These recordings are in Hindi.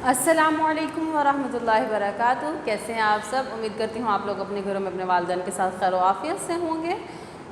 अस्सलामुअलैकुम वरहमतुल्लाहि वबरकातुहू। कैसे हैं आप सब? उम्मीद करती हूँ आप लोग अपने घरों में अपने वालिदैन के साथ खैर आफियत से होंगे।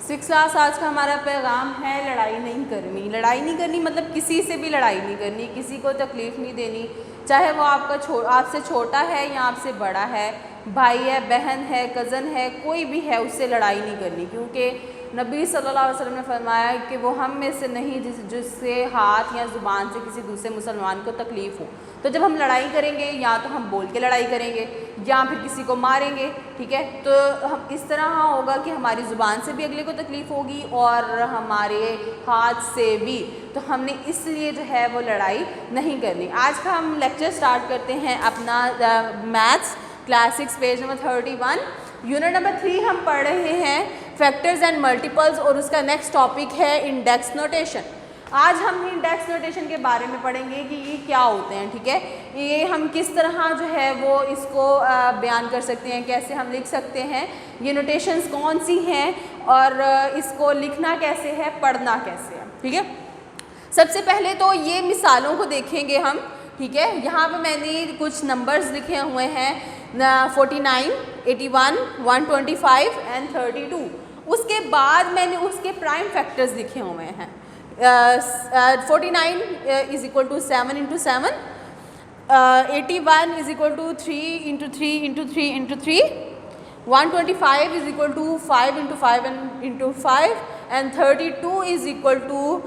6th क्लास आज का हमारा पैगाम है लड़ाई नहीं करनी। लड़ाई नहीं करनी मतलब किसी से भी लड़ाई नहीं करनी, किसी को तकलीफ़ नहीं देनी, चाहे वो आपसे छोटा है या आपसे बड़ा है, भाई है, बहन है, कज़न है, कोई भी है, उससे लड़ाई नहीं करनी। क्योंकि नबी सल्लल्लाहु अलैहि वसल्लम ने फरमाया कि वो हम में से नहीं जिससे हाथ या ज़ुबान से किसी दूसरे मुसलमान को तकलीफ़ हो। तो जब हम लड़ाई करेंगे या तो हम बोल के लड़ाई करेंगे या फिर किसी को मारेंगे, ठीक है। तो हम इस तरह होगा कि हमारी ज़ुबान से भी अगले को तकलीफ़ होगी और हमारे हाथ से भी। तो हमने इसलिए जो है वो लड़ाई नहीं करनी। आज का हम लेक्चर स्टार्ट करते हैं अपना maths class 6 page number 31 unit number 3 हम पढ़ रहे हैं फैक्टर्स एंड मल्टीपल्स और उसका नेक्स्ट टॉपिक है इंडेक्स नोटेशन। आज हम इंडेक्स नोटेशन के बारे में पढ़ेंगे कि ये क्या होते हैं, ठीक है। ये हम किस तरह जो है वो इसको बयान कर सकते हैं, कैसे हम लिख सकते हैं, ये नोटेशंस कौन सी हैं और इसको लिखना कैसे है, पढ़ना कैसे है, ठीक है। सबसे पहले तो ये मिसालों को देखेंगे हम, ठीक है। यहाँ पे मैंने कुछ नंबर्स लिखे हुए हैं 49, 81, 125 एंड 32। उसके बाद मैंने उसके प्राइम फैक्टर्स लिखे हुए हैं। 49 is equal to 7 into 7, 81 is equal to 3 into 3 into 3 into 3, 125 is equal to 5 into 5 into 5 and 32 is equal to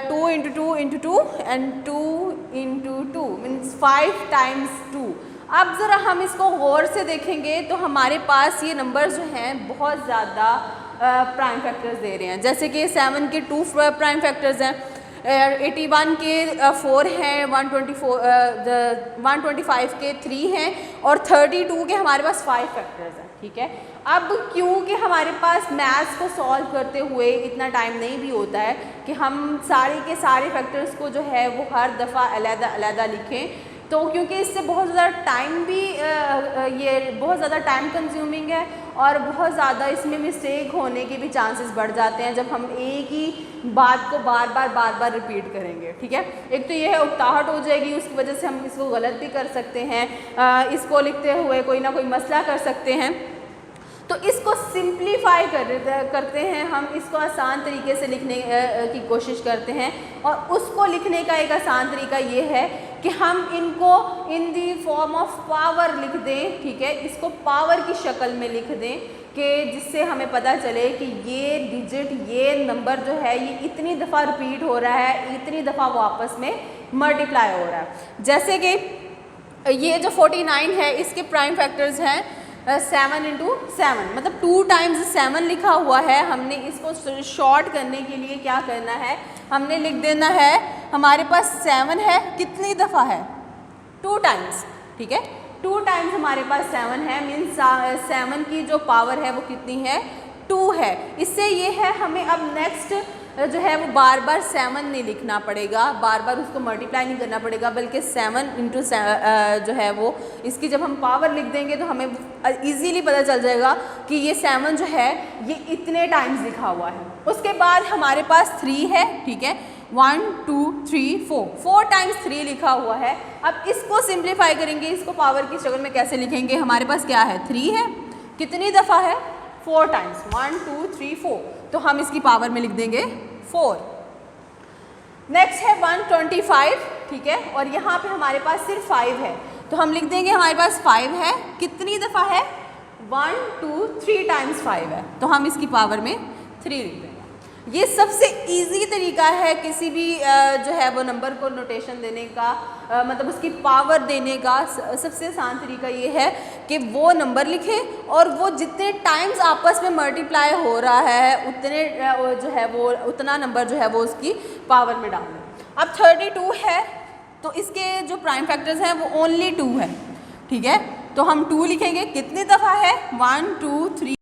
2 into 2 into 2 and 2 into 2 means 5 times 2। अब ज़रा हम इसको गौर से देखेंगे तो हमारे पास ये नंबर जो हैं बहुत ज़्यादा प्राइम फैक्टर्स दे रहे हैं। जैसे कि 7 के 2 प्राइम फैक्टर्स हैं, 81 के 4 हैं, 125 के 3 हैं और 32 के हमारे पास 5 फैक्टर्स हैं, ठीक है। अब क्योंकि हमारे पास मैथ्स को सॉल्व करते हुए इतना टाइम नहीं भी होता है कि हम सारे के सारे फैक्टर्स को जो है वो हर दफ़ा अलग-अलग लिखें, तो क्योंकि इससे बहुत ज़्यादा टाइम भी ये बहुत ज़्यादा टाइम कंज्यूमिंग है और बहुत ज़्यादा इसमें मिस्टेक होने के भी चांसेस बढ़ जाते हैं जब हम एक ही बात को बार बार रिपीट करेंगे, ठीक है। एक तो ये है उकताहट हो जाएगी, उसकी वजह से हम इसको गलत भी कर सकते हैं, इसको लिखते हुए कोई ना कोई मसला कर सकते हैं। तो इसको सिंप्लीफाई करते हैं, हम इसको आसान तरीके से लिखने की कोशिश करते हैं और उसको लिखने का एक आसान तरीका ये है कि हम इनको इन दी फॉर्म ऑफ पावर लिख दें, ठीक है। इसको पावर की शक्ल में लिख दें कि जिससे हमें पता चले कि ये डिजिट, ये नंबर जो है ये इतनी दफ़ा रिपीट हो रहा है, इतनी दफ़ा वो आपस में मल्टीप्लाई हो रहा है। जैसे कि ये जो 49 है इसके प्राइम फैक्टर्स हैं 7 इंटू 7, मतलब 2 टाइम्स 7 लिखा हुआ है। हमने इसको शॉर्ट करने के लिए क्या करना है, हमने लिख देना है हमारे पास 7 है, कितनी दफ़ा है, 2 टाइम्स, ठीक है। 2 टाइम्स हमारे पास 7 है, मीन्स 7 की जो पावर है वो कितनी है, 2 है। इससे ये है हमें अब नेक्स्ट जो है वो बार बार 7 नहीं लिखना पड़ेगा, बार बार उसको मल्टीप्लाई नहीं करना पड़ेगा, बल्कि 7 इंटू जो है वो इसकी जब हम पावर लिख देंगे तो हमें इजीली पता चल जाएगा कि ये 7 जो है ये इतने टाइम्स लिखा हुआ है। उसके बाद हमारे पास 3 है, ठीक है, 1 2 3 4 टाइम्स 3 लिखा हुआ है। अब इसको सिंप्लीफाई करेंगे, इसको पावर की शक्ल में कैसे लिखेंगे, हमारे पास क्या है, 3 है, कितनी दफ़ा है, 4 टाइम्स, 1 2 3 4, तो हम इसकी पावर में लिख देंगे 4। नेक्स्ट है 125, ठीक है, और यहाँ पे हमारे पास सिर्फ 5 है, तो हम लिख देंगे हमारे पास 5 है, कितनी दफ़ा है, 1 2 3 टाइम्स 5 है, तो हम इसकी पावर में 3 लिख देंगे। ये सबसे इजी तरीका है किसी भी जो है वो नंबर को नोटेशन देने का, मतलब उसकी पावर देने का सबसे आसान तरीका ये है कि वो नंबर लिखें और वो जितने टाइम्स आपस में मल्टीप्लाई हो रहा है उतने जो है वो उतना नंबर जो है वो उसकी पावर में डाल दें। अब 32 है तो इसके जो प्राइम फैक्टर्स हैं वो ओनली 2 है, ठीक है, तो हम 2 लिखेंगे, कितनी दफ़ा है, 1 2 3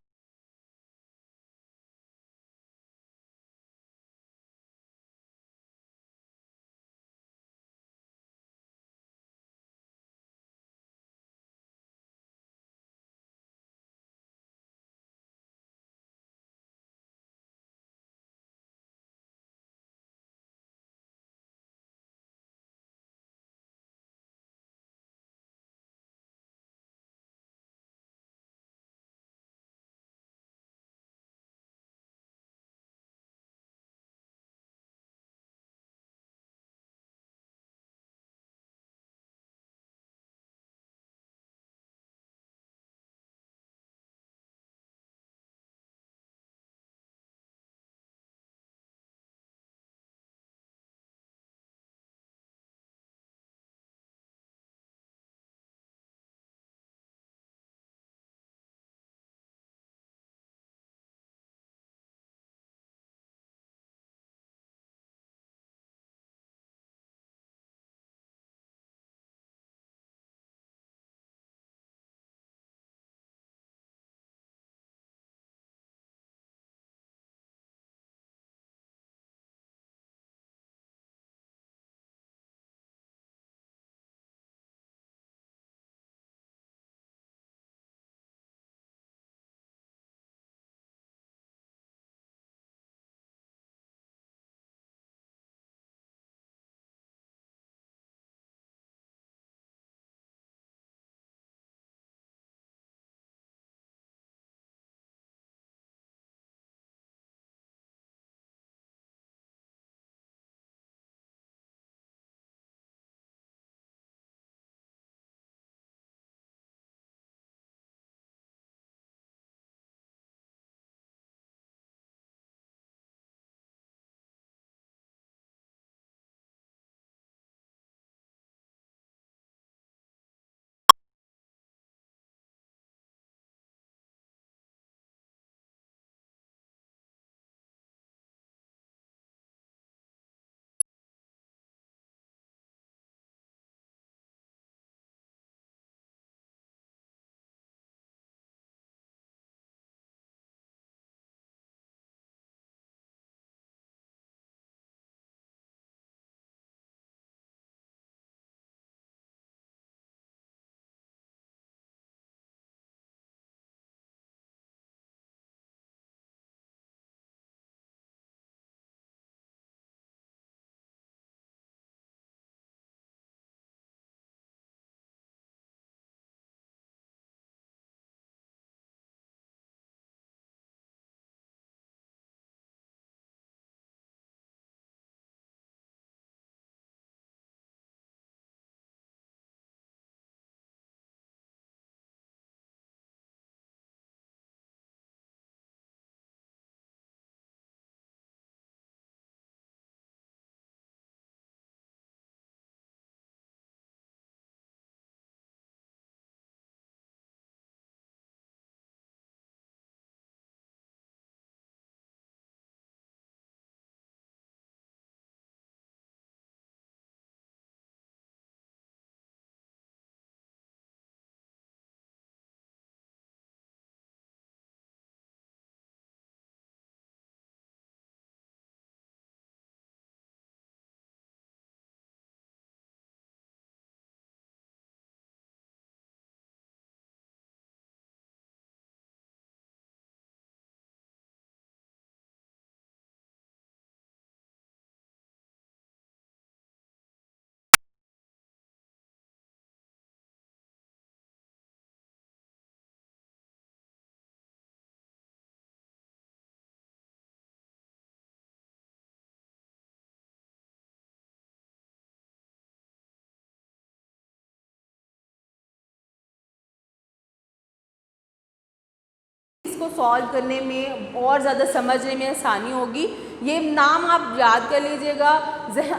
इसको सॉल्व करने में और ज़्यादा समझने में आसानी होगी। ये नाम आप याद कर लीजिएगा,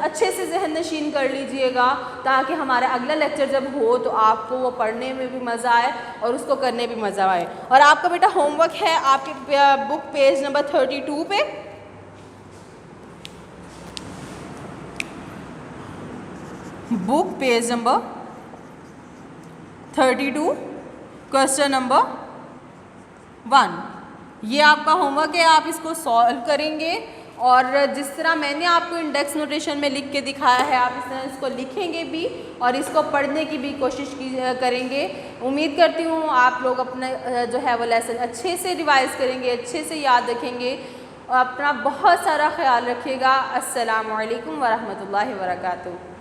अच्छे से जहन नशीन कर लीजिएगा, ताकि हमारा अगला लेक्चर जब हो तो आपको वो पढ़ने में भी मज़ा आए और उसको करने भी मज़ा आए। और आपका बेटा होमवर्क है आपके बुक पेज नंबर 32 पे। Book page number 32 question number 1, ये आपका होमवर्क है, आप इसको सॉल्व करेंगे और जिस तरह मैंने आपको इंडेक्स नोटेशन में लिख के दिखाया है आप इस तरह इसको लिखेंगे भी और इसको पढ़ने की भी कोशिश करेंगे। उम्मीद करती हूँ आप लोग अपना जो है वो लेसन अच्छे से रिवाइज़ करेंगे, अच्छे से याद रखेंगे और अपना बहुत सारा ख्याल रखिएगा। अस्सलामु अलैकुम वरहमतुल्लाहि वबरकातुहू।